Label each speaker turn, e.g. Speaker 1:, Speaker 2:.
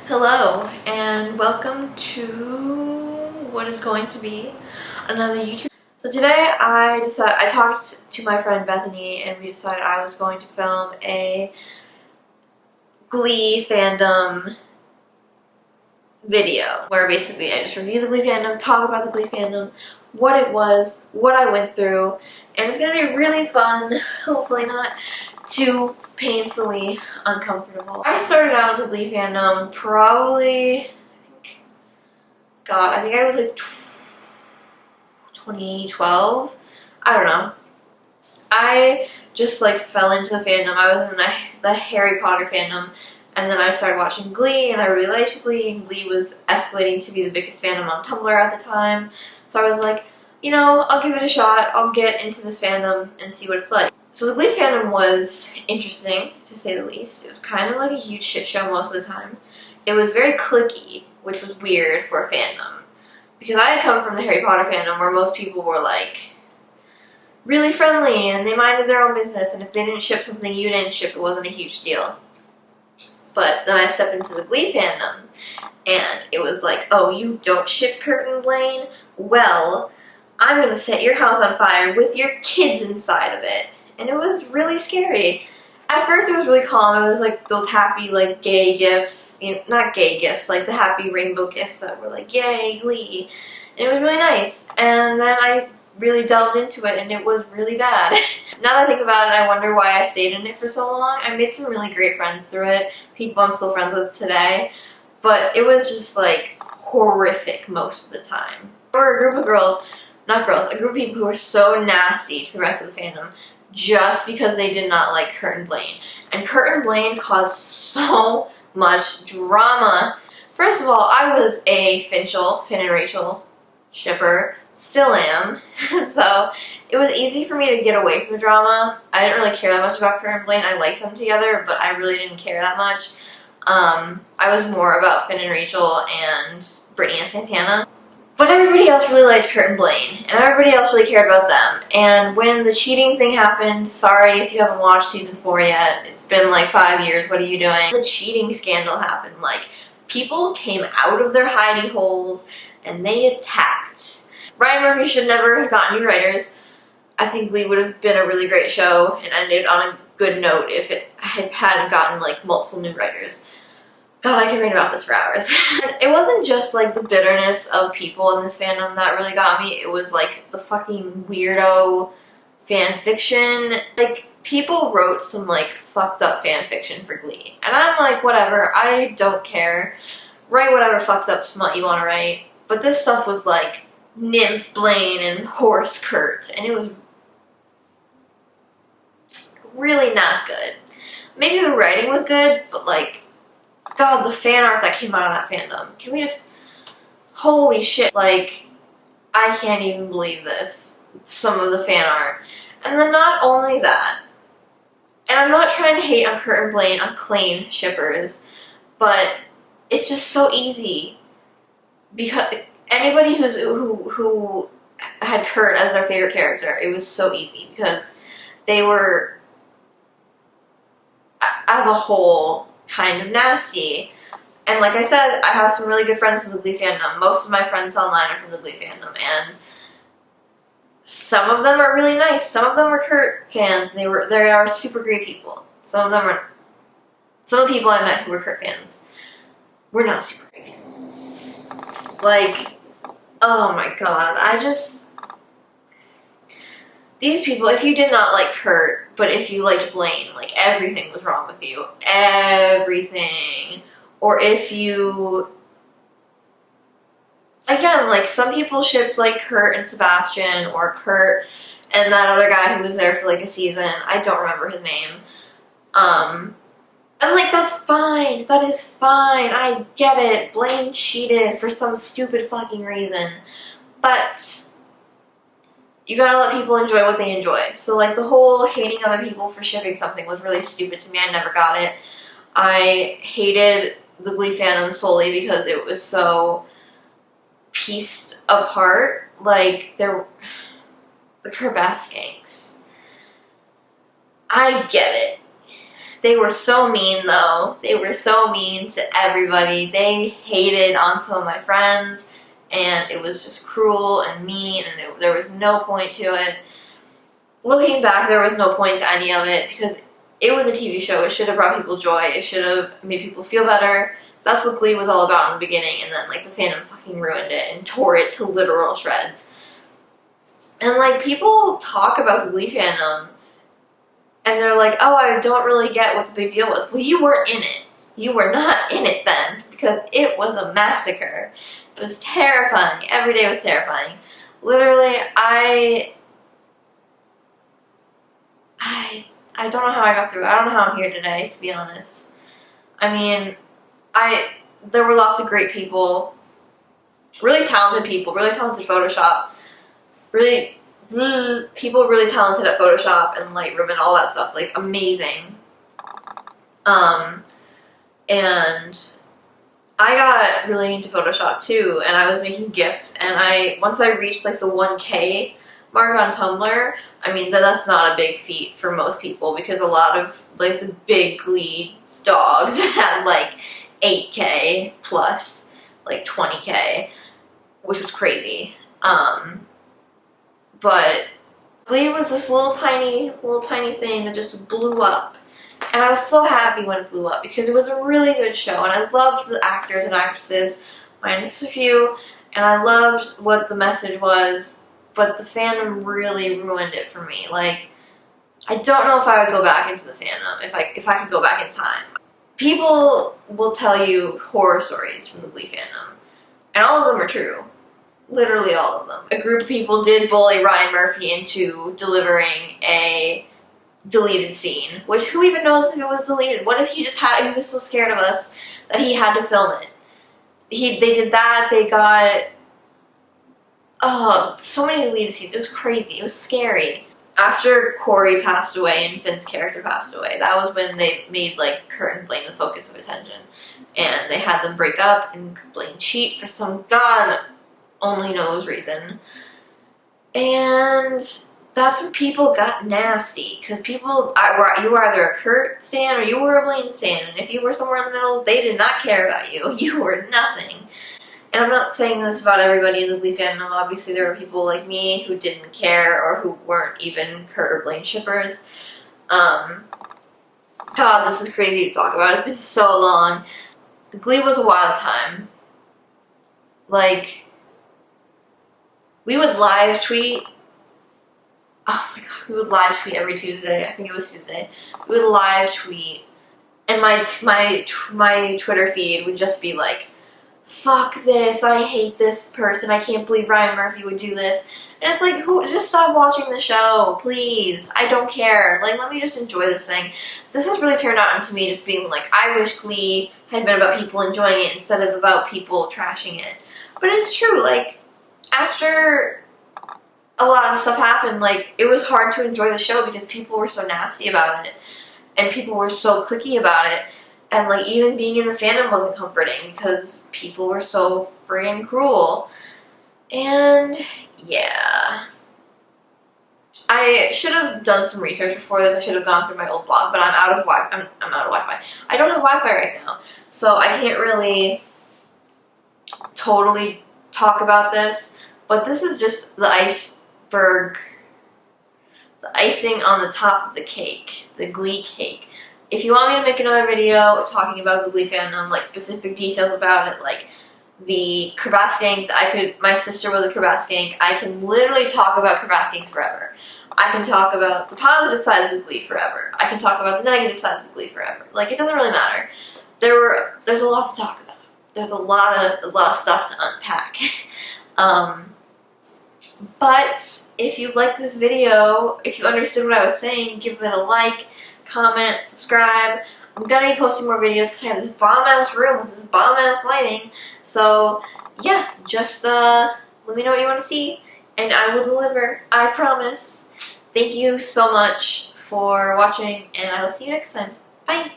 Speaker 1: Hello, and welcome to what is going to be another YouTube. So today I talked to my friend Bethany, and we decided I was going to film a Glee Fandom video where basically I just review the Glee Fandom, talk about the Glee Fandom, what it was, what I went through, and it's going to be really fun, hopefully not too painfully uncomfortable. I started out with the Glee Fandom probably, I think I was like 2012, I don't know. I just like fell into the fandom. I was in the Harry Potter fandom, and then I started watching Glee, and I really liked Glee, and Glee was escalating to be the biggest fandom on Tumblr at the time. So I was like, you know, I'll give it a shot. I'll get into this fandom and see what it's like. So the Glee fandom was interesting, to say the least. It was kind of like a huge shit show most of the time. It was very cliquey, which was weird for a fandom. Because I had come from the Harry Potter fandom where most people were like really friendly and they minded their own business, and if they didn't ship something you didn't ship, it wasn't a huge deal. But then I stepped into the Glee fandom and it was like, oh, you don't ship Kurt and Blaine? Well, I'm going to set your house on fire with your kids inside of it. And it was really scary. At first it was really calm. It was like those happy like gay gifts, you know, not gay gifts, like the happy rainbow gifts that were like, yay, Glee. And it was really nice. And then I really delved into it and it was really bad. Now that I think about it, I wonder why I stayed in it for so long. I made some really great friends through it, people I'm still friends with today, but it was just like horrific most of the time. There were a group of girls, not girls, a group of people who were so nasty to the rest of the fandom just because they did not like Kurt and Blaine. And Kurt and Blaine caused so much drama. First of all, I was a Finn and Rachel shipper, still am, so it was easy for me to get away from the drama. I didn't really care that much about Kurt and Blaine. I liked them together, but I really didn't care that much. I was more about Finn and Rachel and Brittany and Santana. But everybody else really liked Kurt and Blaine, and everybody else really cared about them. And when the cheating thing happened, sorry if you haven't watched season 4 yet, it's been like 5 years, what are you doing? The cheating scandal happened, like, people came out of their hidey holes and they attacked. Ryan Murphy should never have gotten new writers. I think Glee would have been a really great show and ended on a good note if it hadn't gotten like multiple new writers. God, I can read about this for hours. It wasn't just like the bitterness of people in this fandom that really got me. It was like the fucking weirdo fan fiction. Like, people wrote some like fucked up fan fiction for Glee. And I'm like, whatever, I don't care. Write whatever fucked up smut you want to write. But this stuff was like Nymph Blaine and Horse Kurt. And it was really not good. Maybe the writing was good, but like, God, the fan art that came out of that fandom. Can we just... Holy shit. Like, I can't even believe this. Some of the fan art. And then not only that, and I'm not trying to hate on Kurt and Blaine, on Klaine shippers, but it's just so easy. Because anybody who had Kurt as their favorite character, it was so easy. Because they were, as a whole, kind of nasty. And like I said, I have some really good friends from the Glee fandom. Most of my friends online are from the Glee fandom, and some of them are really nice. Some of them were Kurt fans, and they are super great people. Some of the people I met who were Kurt fans were not super great. Like, oh my god, these people, if you did not like Kurt, but if you liked Blaine, like, everything was wrong with you. Everything. Or if you... Again, like, some people shipped, like, Kurt and Sebastian, or Kurt and that other guy who was there for, like, a season. I don't remember his name. And, like, that's fine. That is fine. I get it. Blaine cheated for some stupid fucking reason. But you gotta let people enjoy what they enjoy. So, like, the whole hating other people for shipping something was really stupid to me. I never got it. I hated the Glee fandom solely because it was so pieced apart. Like, the Kerbaskanks. I get it. They were so mean, though. They were so mean to everybody. They hated on some of my friends, and it was just cruel and mean, and there was no point to it. Looking back, there was no point to any of it, because it was a TV show. It should have brought people joy. It should have made people feel better. That's what Glee was all about in the beginning, and then, like, the fandom fucking ruined it and tore it to literal shreds. And, like, people talk about the Glee fandom, and they're like, oh, I don't really get what the big deal was. Well, you weren't in it. You were not in it then, because it was a massacre. It was terrifying. Every day was terrifying. Literally, I don't know how I got through it. I don't know how I'm here today, to be honest. I mean, there were lots of great people, really talented Photoshop, people really talented at Photoshop and Lightroom and all that stuff, like, amazing. And I got really into Photoshop too, and I was making GIFs, and once I reached, like, the 1K mark on Tumblr, I mean, that's not a big feat for most people, because a lot of, like, the big Glee dogs had, like, 8K plus, like, 20K, which was crazy. But Glee was this little tiny thing that just blew up. And I was so happy when it blew up, because it was a really good show, and I loved the actors and actresses, minus a few, and I loved what the message was, but the fandom really ruined it for me. Like, I don't know if I would go back into the fandom, if I could go back in time. People will tell you horror stories from the Glee fandom, and all of them are true. Literally all of them. A group of people did bully Ryan Murphy into delivering a deleted scene, which who even knows if it was deleted? What if he was so scared of us that he had to film it? They did that. They got so many deleted scenes. It was crazy. It was scary. After Corey passed away and Finn's character passed away, that was when they made, like, Kurt and Blaine the focus of attention, and they had them break up and Blaine cheat for some god only knows reason. And that's when people got nasty, because you were either a Kurt stan or you were a Blaine stan, and if you were somewhere in the middle, they did not care about you. You were nothing. And I'm not saying this about everybody in the Glee fandom. Obviously, there were people like me who didn't care, or who weren't even Kurt or Blaine shippers. God, this is crazy to talk about. It's been so long. Glee was a wild time. Like, we would live tweet. Oh my god, we would live tweet every Tuesday. I think it was Tuesday. We would live tweet, and my Twitter feed would just be like, fuck this, I hate this person, I can't believe Ryan Murphy would do this. And it's like, just stop watching the show, please. I don't care. Like, let me just enjoy this thing. This has really turned out into me just being like, I wish Glee had been about people enjoying it instead of about people trashing it. But it's true, like, after a lot of stuff happened, like, it was hard to enjoy the show because people were so nasty about it, and people were so cliquey about it, and, like, even being in the fandom wasn't comforting because people were so friggin' cruel. And yeah, I should have done some research before this. I should have gone through my old blog, but I'm out of Wi-Fi. I don't have Wi-Fi right now, so I can't really totally talk about this. But this is just the iceberg, the icing on the top of the cake, the Glee cake. If you want me to make another video talking about the Glee fandom, like specific details about it, like the Krbaskinks, my sister was a Krbaskinks, I can literally talk about Krbaskinks forever. I can talk about the positive sides of Glee forever. I can talk about the negative sides of Glee forever. Like, it doesn't really matter. There's a lot to talk about. There's a lot of stuff to unpack. But if you liked this video, if you understood what I was saying, give it a like, comment, subscribe. I'm gonna be posting more videos because I have this bomb-ass room with this bomb-ass lighting. So, yeah, just let me know what you want to see, and I will deliver. I promise. Thank you so much for watching, and I will see you next time. Bye!